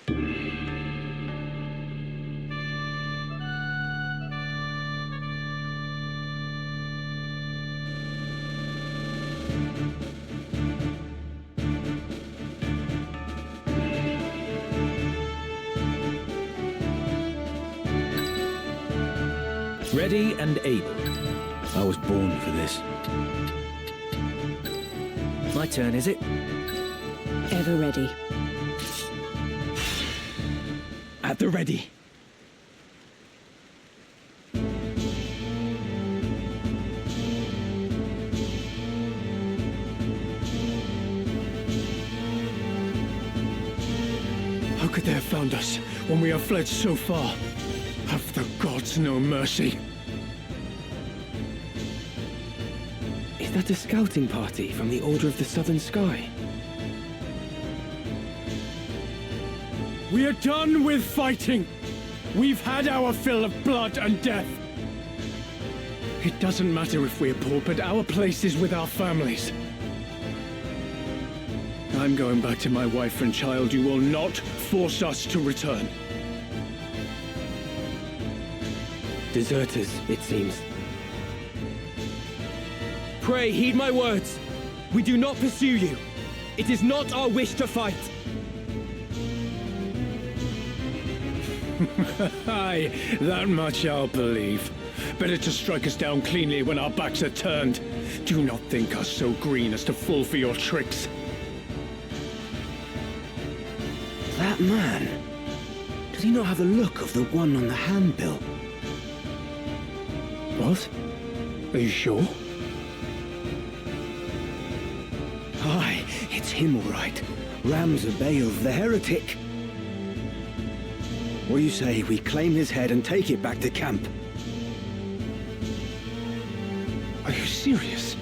Ready and able. I was born for this. My turn, is it? Ever ready. At the ready. How could they have found us when we have fled so far? Have the gods no mercy? Is that a scouting party from the Order of the Southern Sky? We are done with fighting. We've had our fill of blood and death. It doesn't matter if we're poor, but our place is with our families. I'm going back to my wife and child. You will not force us to return. Deserters, it seems. Pray, heed my words. We do not pursue you. It is not our wish to fight. Aye, that much I'll believe. Better to strike us down cleanly when our backs are turned. Do not think us so green as to fall for your tricks. That man. Does he not have the look of the one on the handbill? What? Are you sure? Aye, it's him all right. Ramzabeov, the heretic. What do you say we claim his head and take it back to camp? Are you serious?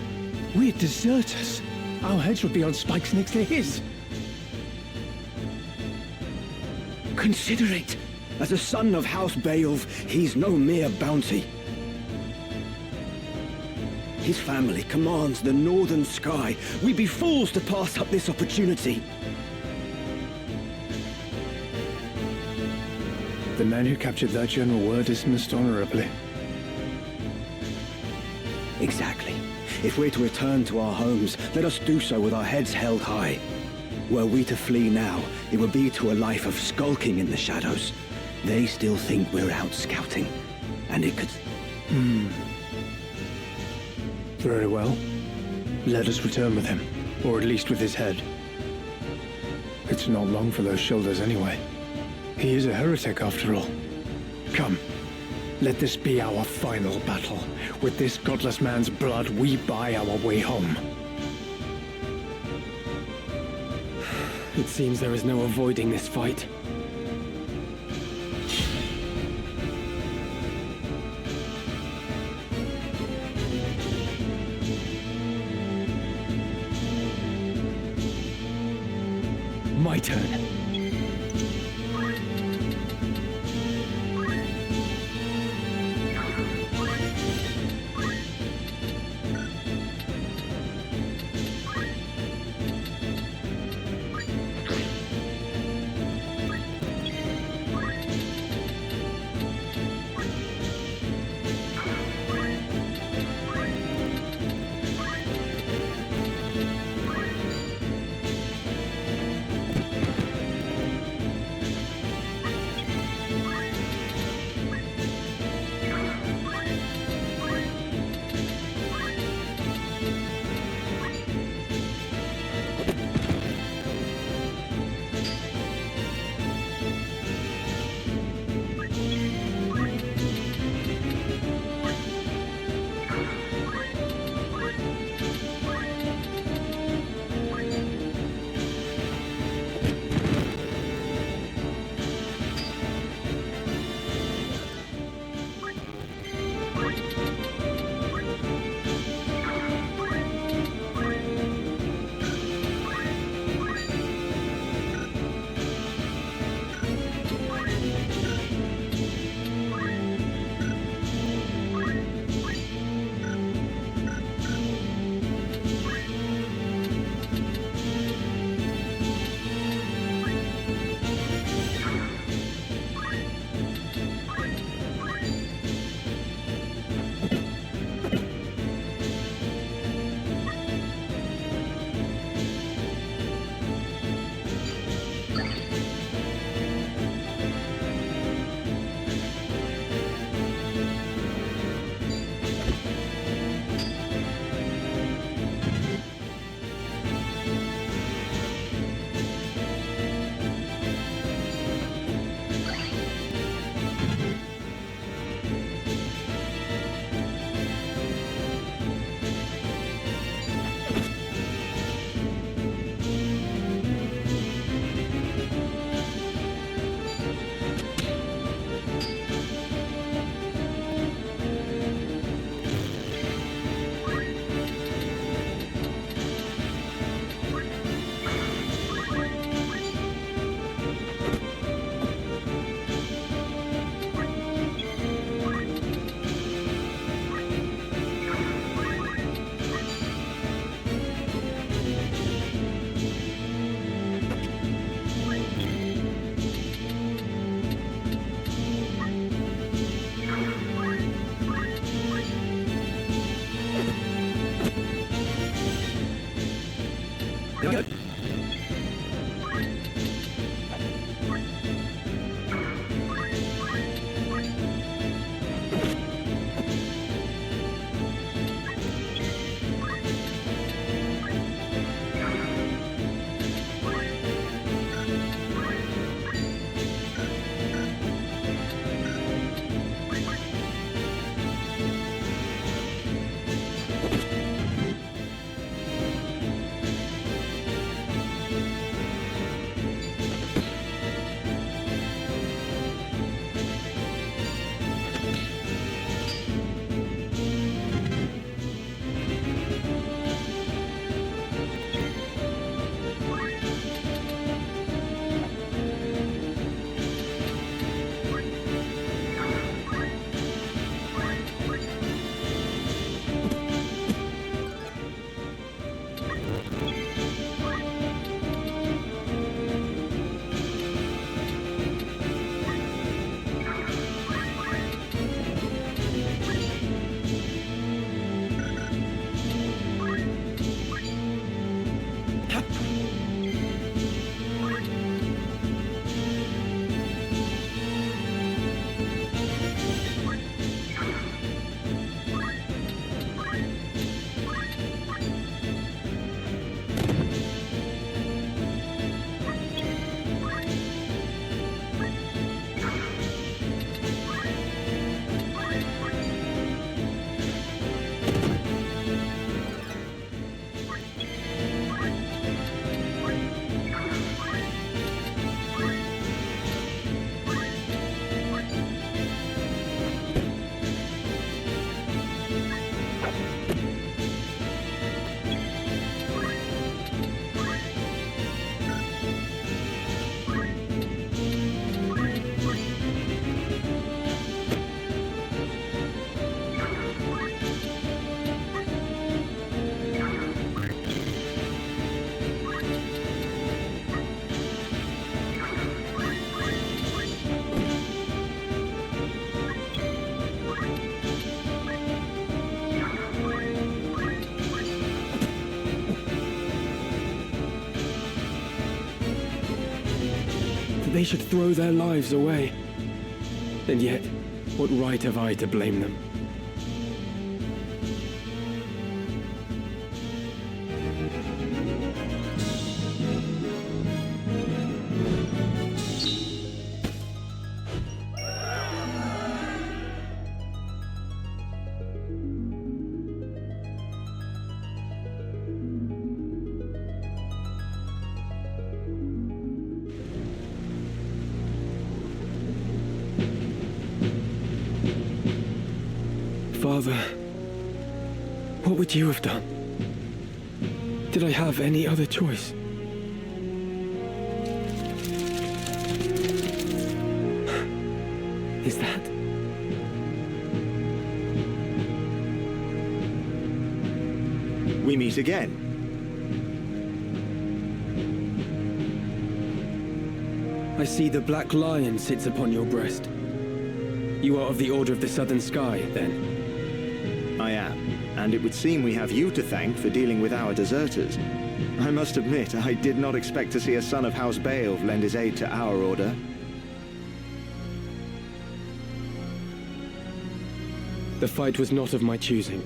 We're deserters. Our heads would be on spikes next to his. Consider it. As a son of House Beov, he's no mere bounty. His family commands the northern sky. We'd be fools to pass up this opportunity. The men who captured that general were dismissed honorably. Exactly. If we're to return to our homes, let us do so with our heads held high. Were we to flee now, it would be to a life of skulking in the shadows. They still think we're out scouting, and it could... Very well. Let us return with him, or at least with his head. It's not long for those shoulders anyway. He is a heretic after all. Come, let this be our final battle. With this godless man's blood, we buy our way home. It seems there is no avoiding this fight. My turn. they should throw their lives away. And yet, what right have I to blame them? Father, what would you have done? Did I have any other choice? Is that? We meet again. I see the black lion sits upon your breast. You are of the Order of the Southern Sky, then? I am, and it would seem we have you to thank for dealing with our deserters. I must admit, I did not expect to see a son of House Beowulf lend his aid to our order. The fight was not of my choosing.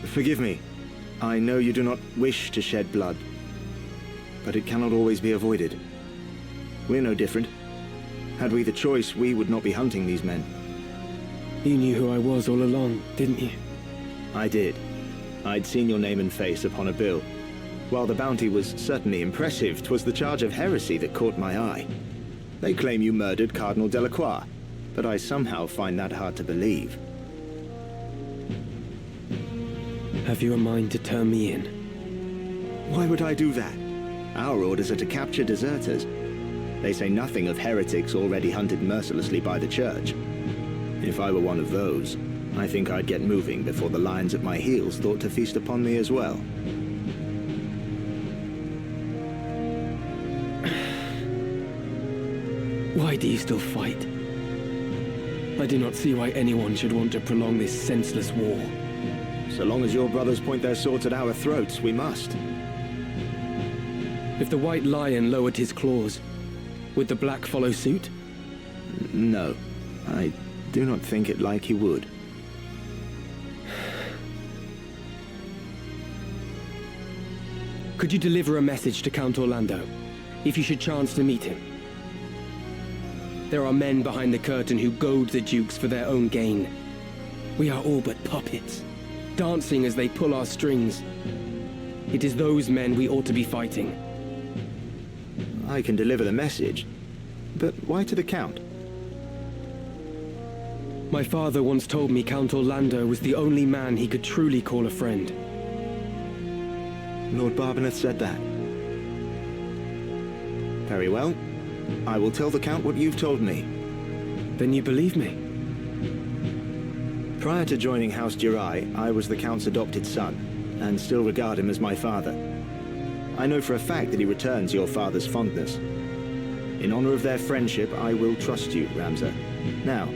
Forgive me. I know you do not wish to shed blood, but it cannot always be avoided. We're no different. Had we the choice, we would not be hunting these men. You knew who I was all along, didn't you? I did. I'd seen your name and face upon a bill. While the bounty was certainly impressive, 'twas the charge of heresy that caught my eye. They claim you murdered Cardinal Delacroix, but I somehow find that hard to believe. Have you a mind to turn me in? Why would I do that? Our orders are to capture deserters. They say nothing of heretics already hunted mercilessly by the church. If I were one of those, I think I'd get moving before the lions at my heels thought to feast upon me as well. Why do you still fight? I do not see why anyone should want to prolong this senseless war. So long as your brothers point their swords at our throats, we must. If the white lion lowered his claws, would the black follow suit? No, I do not think it like he would. Could you deliver a message to Count Orlando, if you should chance to meet him? There are men behind the curtain who goad the dukes for their own gain. We are all but puppets, dancing as they pull our strings. It is those men we ought to be fighting. I can deliver the message, but why to the Count? My father once told me Count Orlando was the only man he could truly call a friend. Lord Barbeneth said that. Very well. I will tell the Count what you've told me. Then you believe me? Prior to joining House Girai, I was the Count's adopted son, and still regard him as my father. I know for a fact that he returns your father's fondness. In honor of their friendship, I will trust you, Ramza. Now,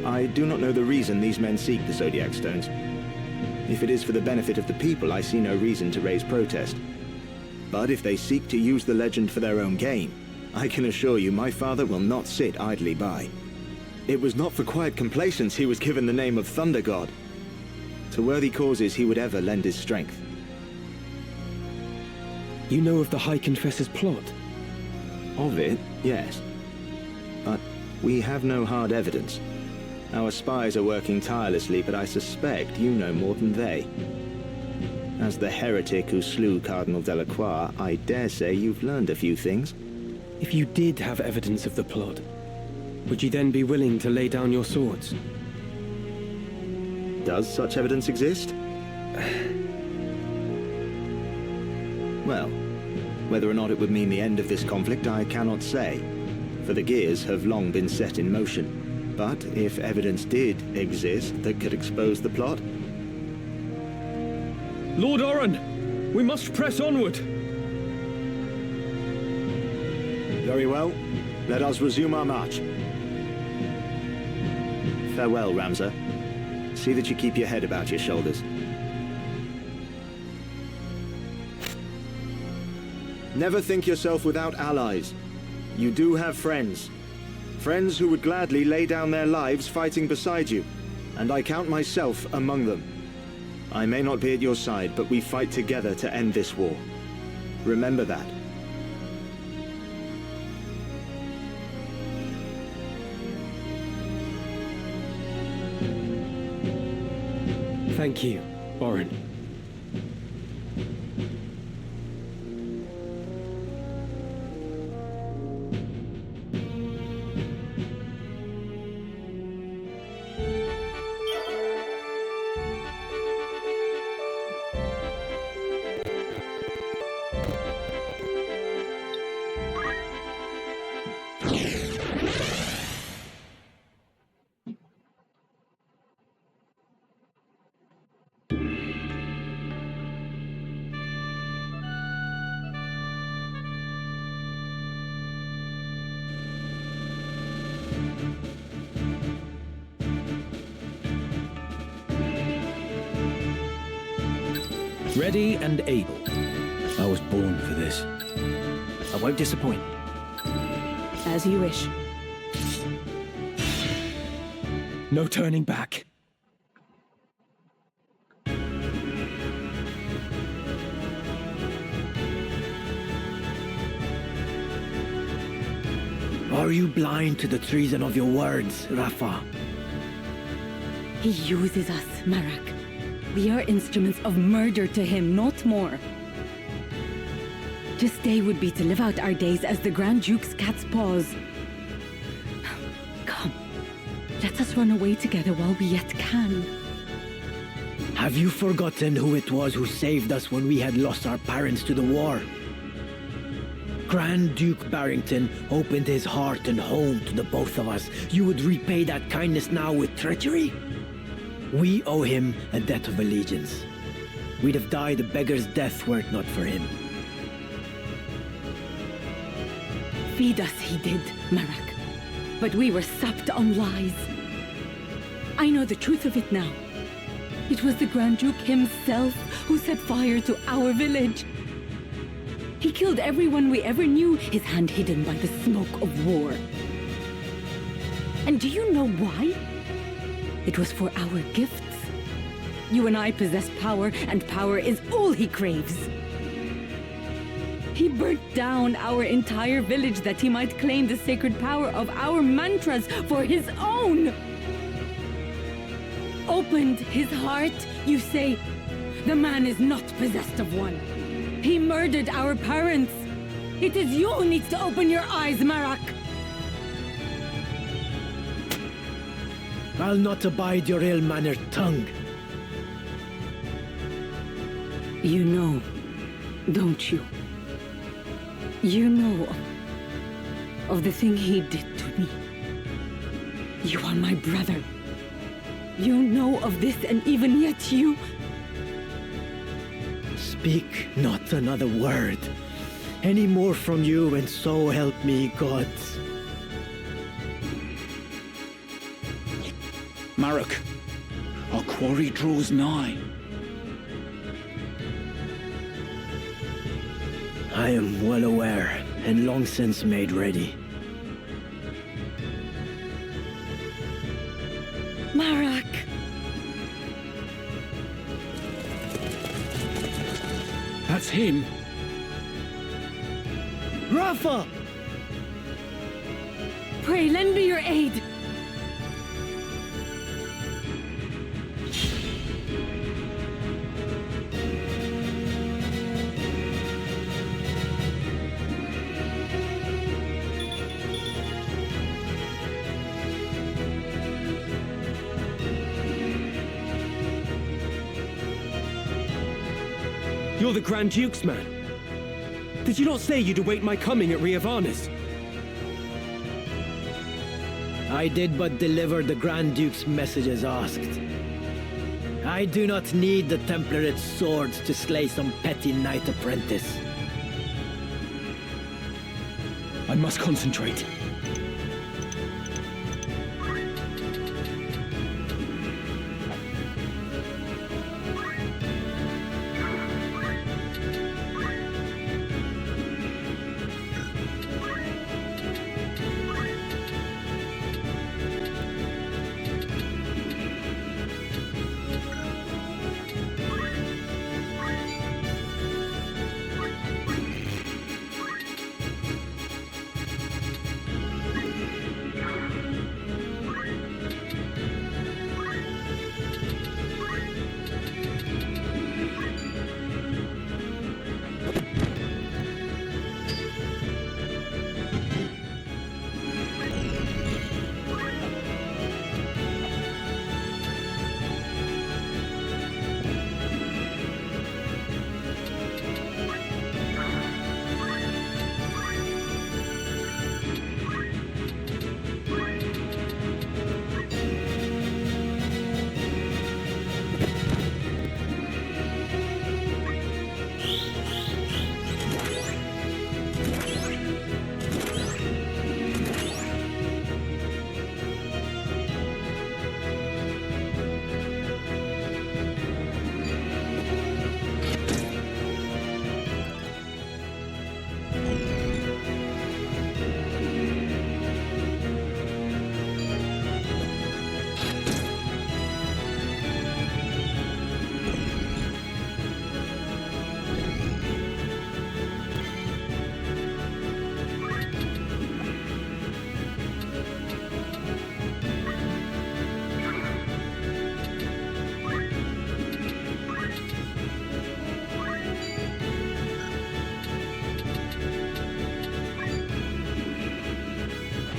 I do not know the reason these men seek the Zodiac Stones. If it is for the benefit of the people, I see no reason to raise protest. But if they seek to use the legend for their own gain, I can assure you my father will not sit idly by. It was not for quiet complacence he was given the name of Thunder God. To worthy causes he would ever lend his strength. You know of the High Confessor's plot? Of it, yes. But we have no hard evidence. Our spies are working tirelessly, but I suspect you know more than they. As the heretic who slew Cardinal Delacroix, I dare say you've learned a few things. If you did have evidence of the plot, would you then be willing to lay down your swords? Does such evidence exist? Well, whether or not it would mean the end of this conflict, I cannot say, for the gears have long been set in motion. But if evidence did exist that could expose the plot... Lord Oren, we must press onward. Very well. Let us resume our march. Farewell, Ramza. See that you keep your head about your shoulders. Never think yourself without allies. You do have friends. Friends who would gladly lay down their lives fighting beside you, and I count myself among them. I may not be at your side, but we fight together to end this war. Remember that. Thank you, Oren. Ready and able. I was born for this. I won't disappoint. As you wish. No turning back. Are you blind to the treason of your words, Rafa? He uses us, Marak. We are instruments of murder to him, not more. To stay would be to live out our days as the Grand Duke's cat's paws. Come, let us run away together while we yet can. Have you forgotten who it was who saved us when we had lost our parents to the war? Grand Duke Barrington opened his heart and home to the both of us. You would repay that kindness now with treachery? We owe him a debt of allegiance. We'd have died a beggar's death were it not for him. Feed us he did, Marak. But we were sapped on lies. I know the truth of it now. It was the Grand Duke himself who set fire to our village. He killed everyone we ever knew, his hand hidden by the smoke of war. And do you know why? It was for our gifts. You and I possess power, and power is all he craves. He burnt down our entire village that he might claim the sacred power of our mantras for his own. Opened his heart, you say. The man is not possessed of one. He murdered our parents. It is you who needs to open your eyes, Marak. I'll not abide your ill-mannered tongue. You know, don't you? You know of the thing he did to me. You are my brother. You know of this, and even yet you... Speak not another word. Any more from you, and so help me, gods. Marak, our quarry draws nigh. I am well aware, and long since made ready. Marak! That's him. Rafa! Pray, lend me your aid! You're the Grand Duke's man. Did you not say you'd await my coming at Riavanis? I did but deliver the Grand Duke's message as asked. I do not need the Templarid swords to slay some petty knight apprentice. I must concentrate.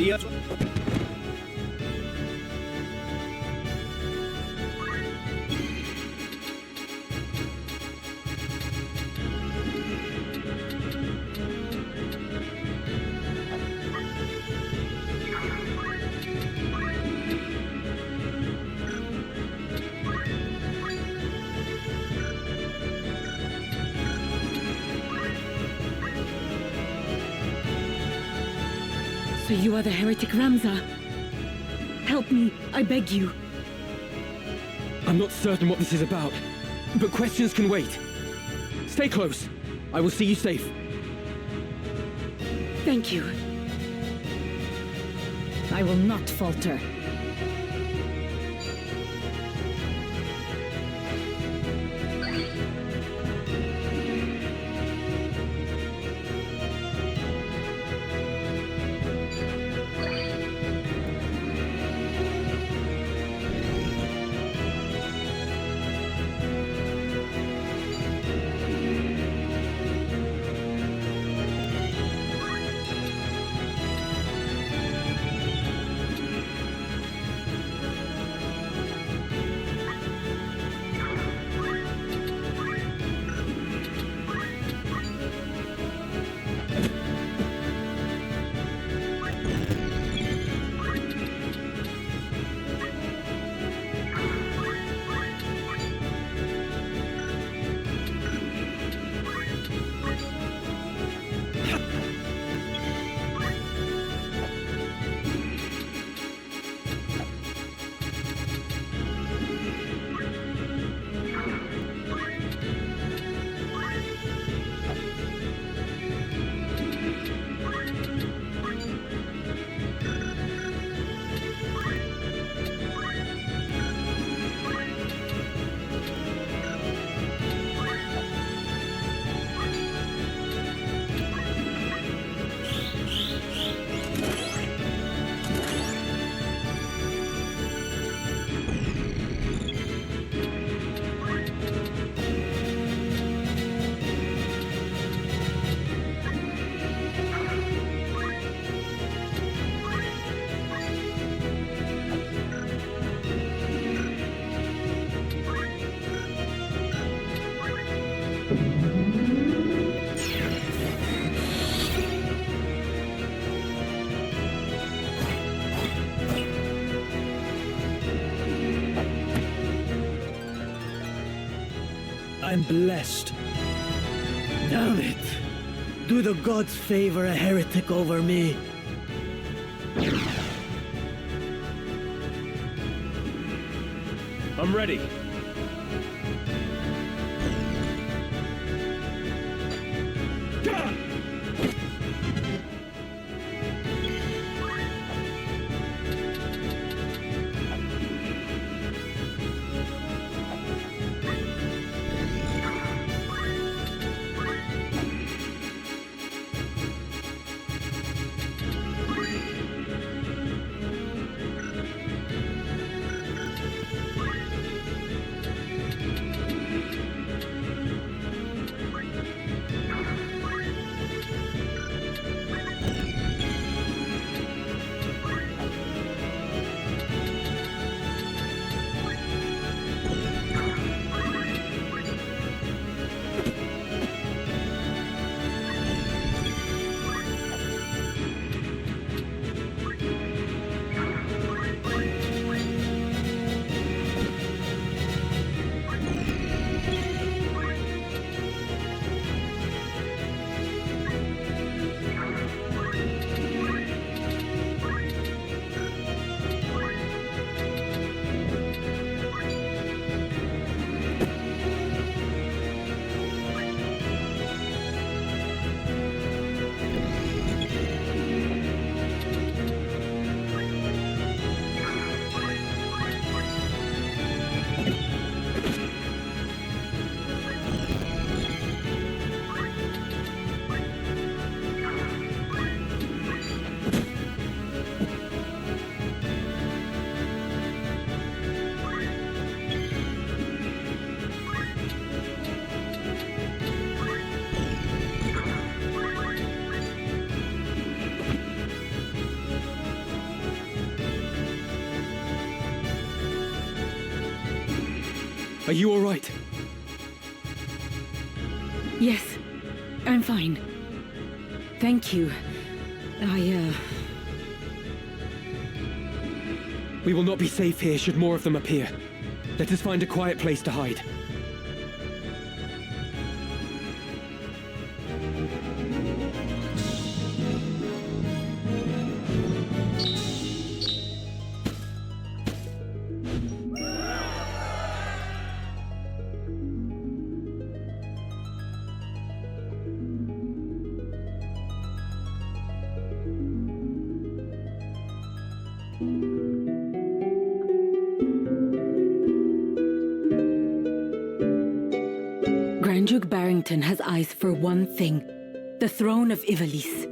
The So you are the heretic Ramza. Help me, I beg you. I'm not certain what this is about, but questions can wait. Stay close. I will see you safe. Thank you. I will not falter. I'm blessed. Damn it! Do the gods favor a heretic over me? I'm ready. Are you all right? Yes, I'm fine. Thank you. We will not be safe here should more of them appear. Let us find a quiet place to hide. Grand Duke Barrington has eyes for one thing, the throne of Ivalice.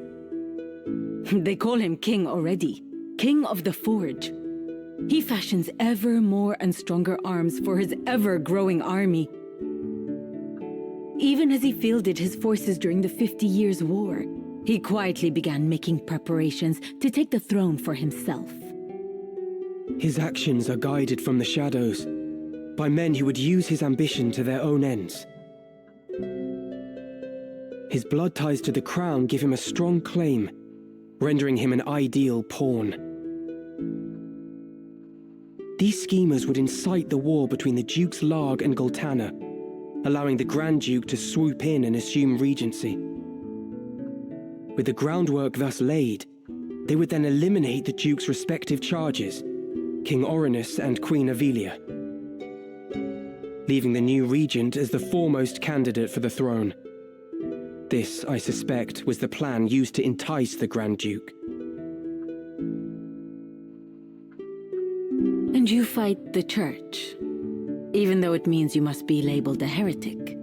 They call him king already, king of the forge. He fashions ever more and stronger arms for his ever-growing army. Even as he fielded his forces during the 50 Years' War, he quietly began making preparations to take the throne for himself. His actions are guided from the shadows by men who would use his ambition to their own ends. His blood ties to the crown give him a strong claim, rendering him an ideal pawn. These schemers would incite the war between the Dukes Larg and Gultana, allowing the Grand Duke to swoop in and assume regency. With the groundwork thus laid, they would then eliminate the Duke's respective charges, King Orinus and Queen Avelia, leaving the new regent as the foremost candidate for the throne. This, I suspect, was the plan used to entice the Grand Duke. And you fight the church, even though it means you must be labeled a heretic.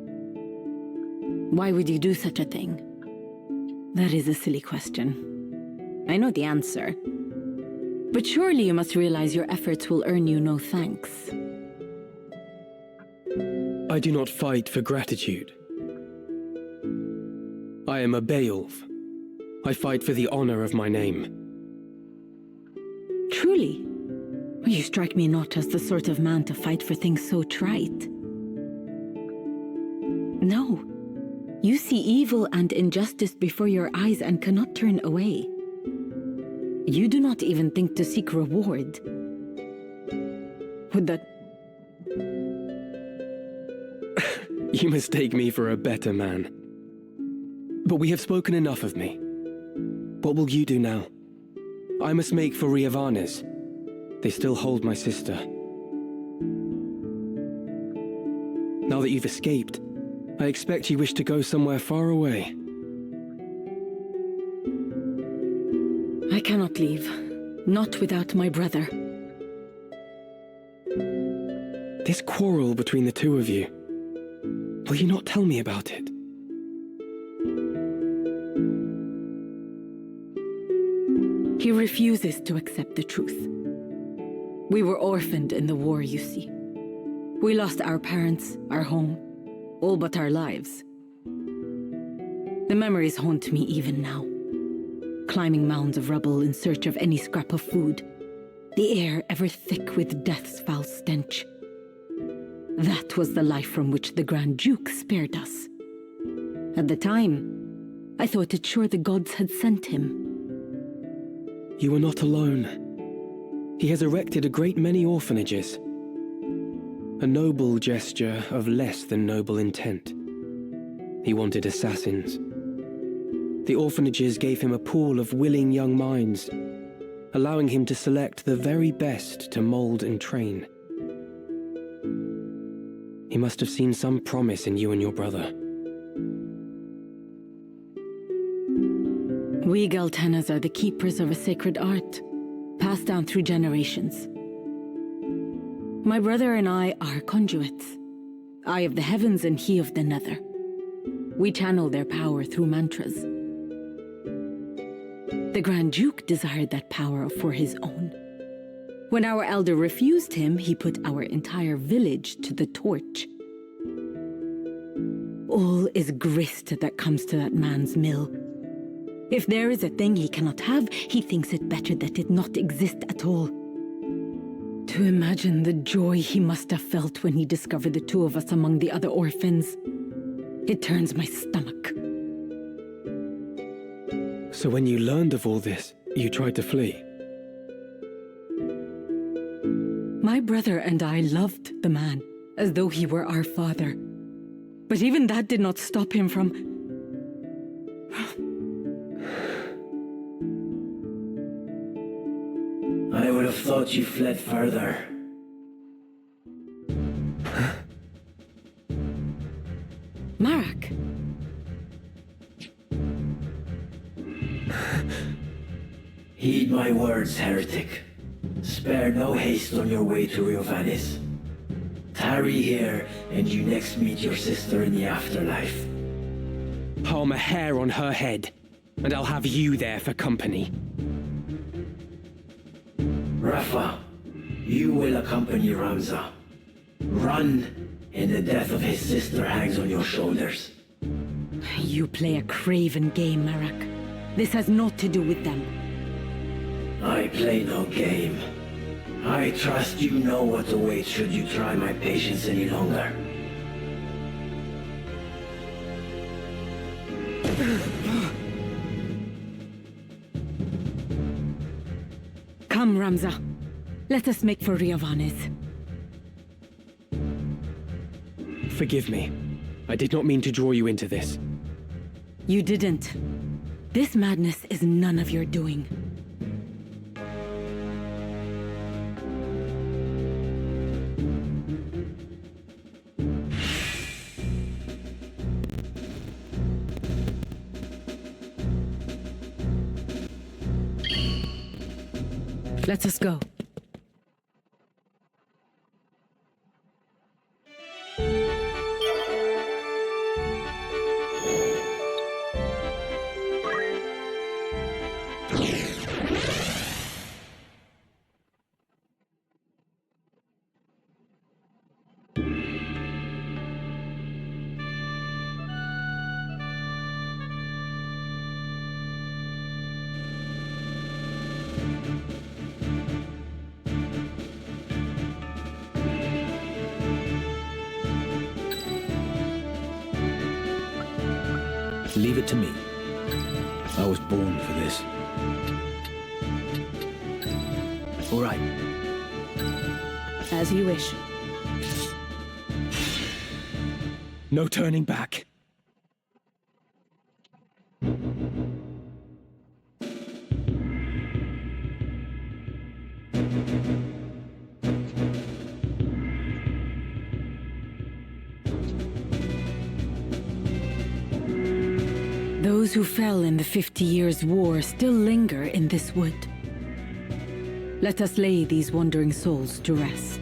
Why would you do such a thing? That is a silly question. I know the answer. But surely you must realize your efforts will earn you no thanks. I do not fight for gratitude. I am a Beowulf. I fight for the honor of my name. Truly? You strike me not as the sort of man to fight for things so trite. No. You see evil and injustice before your eyes and cannot turn away. You do not even think to seek reward. Would that... You mistake me for a better man. But we have spoken enough of me. What will you do now? I must make for Riavanes. They still hold my sister. Now that you've escaped, I expect you wish to go somewhere far away. I cannot leave. Not without my brother. This quarrel between the two of you, will you not tell me about it? He refuses to accept the truth. We were orphaned in the war, you see. We lost our parents, our home, all but our lives. The memories haunt me even now. Climbing mounds of rubble in search of any scrap of food, the air ever thick with death's foul stench. That was the life from which the Grand Duke spared us. At the time, I thought it sure the gods had sent him. You are not alone. He has erected a great many orphanages. A noble gesture of less than noble intent. He wanted assassins. The orphanages gave him a pool of willing young minds, allowing him to select the very best to mold and train. He must have seen some promise in you and your brother. We Galtanas are the keepers of a sacred art, passed down through generations. My brother and I are conduits. I of the heavens and he of the nether. We channel their power through mantras. The Grand Duke desired that power for his own. When our elder refused him, he put our entire village to the torch. All is grist that comes to that man's mill. If there is a thing he cannot have, he thinks it better that it not exist at all. To To imagine the joy he must have felt when he discovered the two of us among the other orphans. It turns my stomach. So when you learned of all this, you tried to flee? My brother and I loved the man, as though he were our father. But even that did not stop him from... I would have thought you fled further. Marak. Heed my words, heretic. Spare no haste on your way to Ivalice. Tarry here, and you next meet your sister in the afterlife. Palm a hair on her head, and I'll have you there for company. Rafa, you will accompany Ramza. Run, and the death of his sister hangs on your shoulders. You play a craven game, Marak. This has naught to do with them. I play no game. I trust you know what awaits should you try my patience any longer. Come, Ramza. Let us make for Riavanes. Forgive me. I did not mean to draw you into this. You didn't. This madness is none of your doing. Let us go. Leave it to me. I was born for this. All right. As you wish. No turning back. Those who fell in the 50 Years' War still linger in this wood. Let us lay these wandering souls to rest.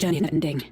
journey ending.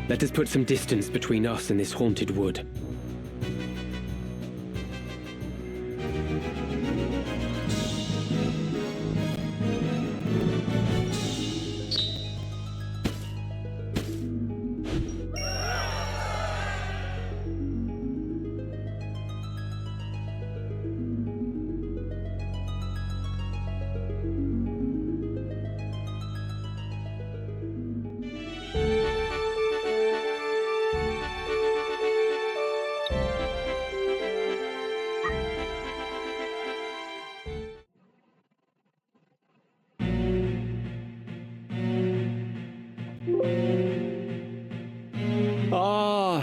Let us put some distance between us and this haunted wood.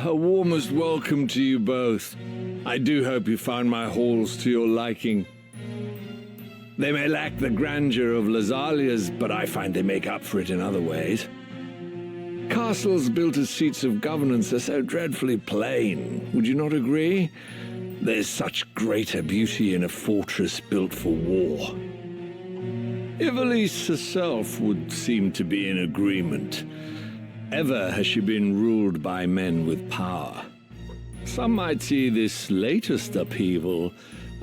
A warmest welcome to you both. I do hope you found my halls to your liking. They may lack the grandeur of Lazalia's, but I find they make up for it in other ways. Castles built as seats of governance are so dreadfully plain, would you not agree? There's such greater beauty in a fortress built for war. Ivalice herself would seem to be in agreement. Ever has she been ruled by men with power. Some might see this latest upheaval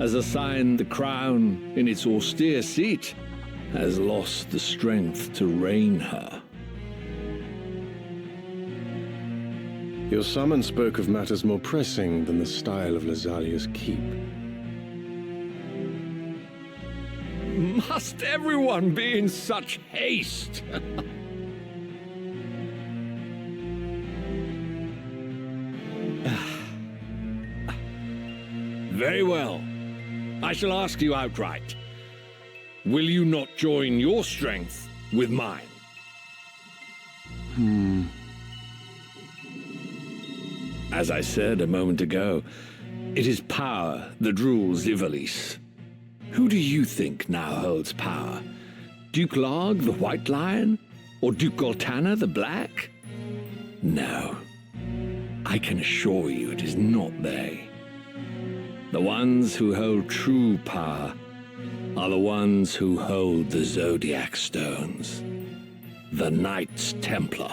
as a sign the crown, in its austere seat, has lost the strength to reign her. Your summon spoke of matters more pressing than the style of Lazalia's keep. Must everyone be in such haste? Very well. I shall ask you outright. Will you not join your strength with mine? As I said a moment ago, it is power that rules Ivalice. Who do you think now holds power? Duke Larg, the White Lion? Or Duke Goltana, the Black? No. I can assure you it is not they. The ones who hold true power are the ones who hold the Zodiac Stones. The Knights Templar.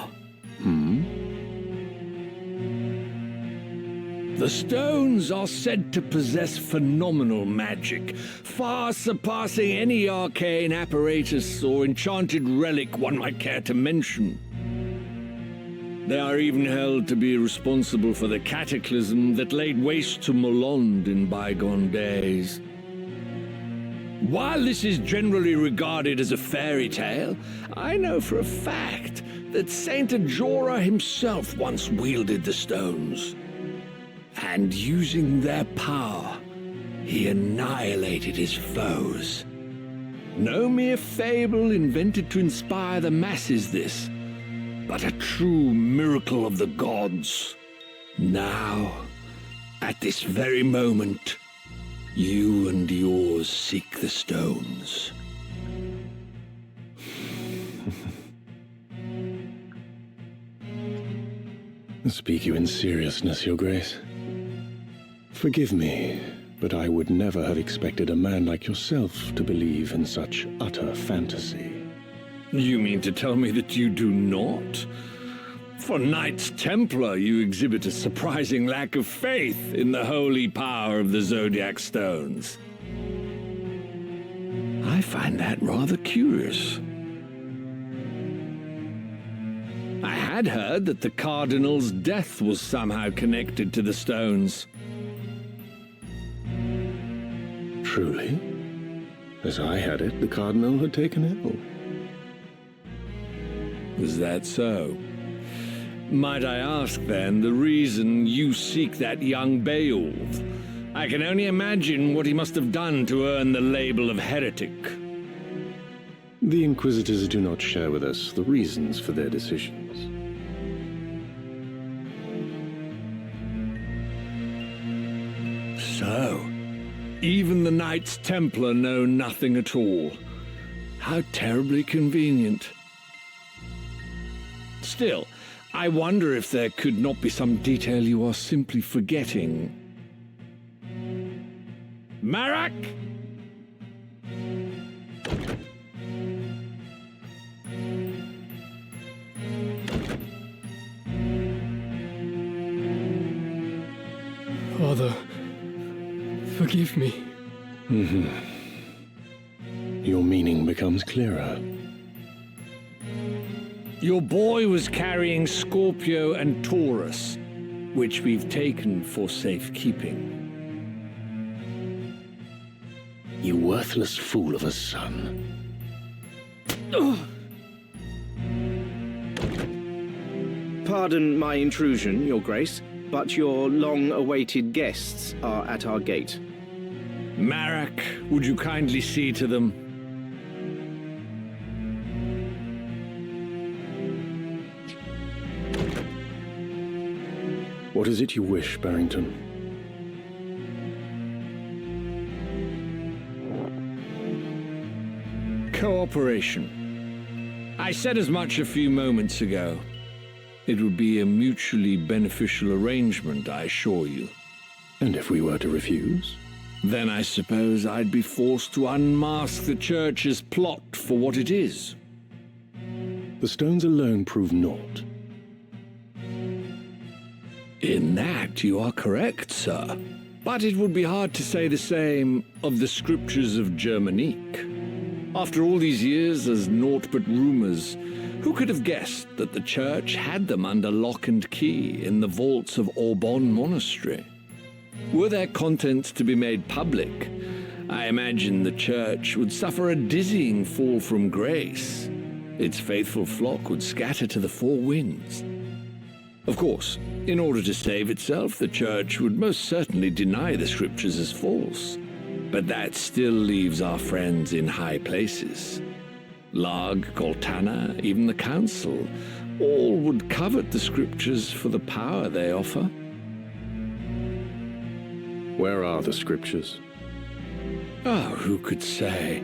The stones are said to possess phenomenal magic, far surpassing any arcane apparatus or enchanted relic one might care to mention. They are even held to be responsible for the cataclysm that laid waste to Molond in bygone days. While this is generally regarded as a fairy tale, I know for a fact that Saint Ajora himself once wielded the stones. And using their power, he annihilated his foes. No mere fable invented to inspire the masses, this, but a true miracle of the gods. Now, at this very moment, you and yours seek the stones. Speak you in seriousness, Your Grace. Forgive me, but I would never have expected a man like yourself to believe in such utter fantasy. You mean to tell me that you do not? For Knights Templar, you exhibit a surprising lack of faith in the holy power of the Zodiac Stones. I find that rather curious. I had heard that the Cardinal's death was somehow connected to the stones. Truly? As I had it, the Cardinal had taken ill. Is that so? Might I ask, then, the reason you seek that young Beowulf? I can only imagine what he must have done to earn the label of heretic. The Inquisitors do not share with us the reasons for their decisions. So, even the Knights Templar know nothing at all. How terribly convenient. Still, I wonder if there could not be some detail you are simply forgetting. Marak! Father, forgive me. Your meaning becomes clearer. Your boy was carrying Scorpio and Taurus, which we've taken for safekeeping. You worthless fool of a son. Pardon my intrusion, Your Grace, but your long-awaited guests are at our gate. Marak, would you kindly see to them? What is it you wish, Barrington? Cooperation. I said as much a few moments ago. It would be a mutually beneficial arrangement, I assure you. And if we were to refuse? Then I suppose I'd be forced to unmask the Church's plot for what it is. The stones alone prove naught. In that you are correct, sir. But it would be hard to say the same of the scriptures of Germanique. After all these years as naught but rumors, who could have guessed that the Church had them under lock and key in the vaults of Aubonne Monastery? Were their contents to be made public, I imagine the Church would suffer a dizzying fall from grace. Its faithful flock would scatter to the four winds. Of course, in order to save itself, the Church would most certainly deny the scriptures as false. But that still leaves our friends in high places. Lag, Goltana, even the Council, all would covet the scriptures for the power they offer. Where are the scriptures? Oh, who could say?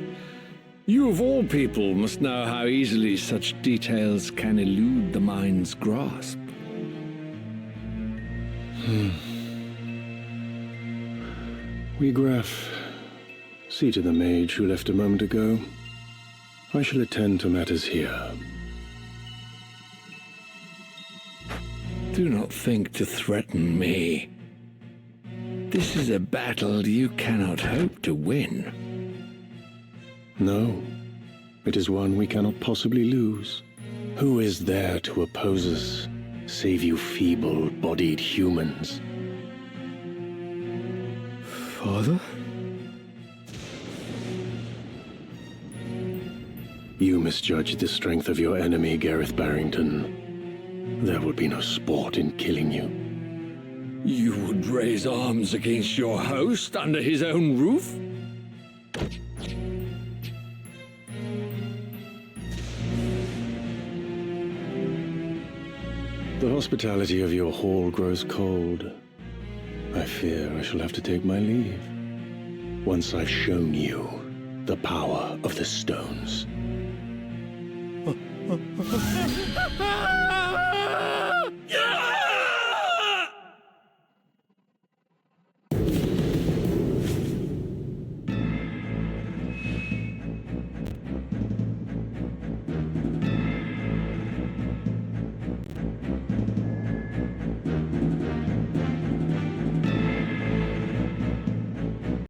You of all people must know how easily such details can elude the mind's grasp. We Graf, see to the mage who left a moment ago. I shall attend to matters here. Do not think to threaten me. This is a battle you cannot hope to win. No, it is one we cannot possibly lose. Who is there to oppose us, save you feeble-bodied humans? Father? You misjudged the strength of your enemy, Gareth Barrington. There would be no sport in killing you. You would raise arms against your host under his own roof? The hospitality of your hall grows cold. I fear I shall have to take my leave. Once I've shown you the power of the stones.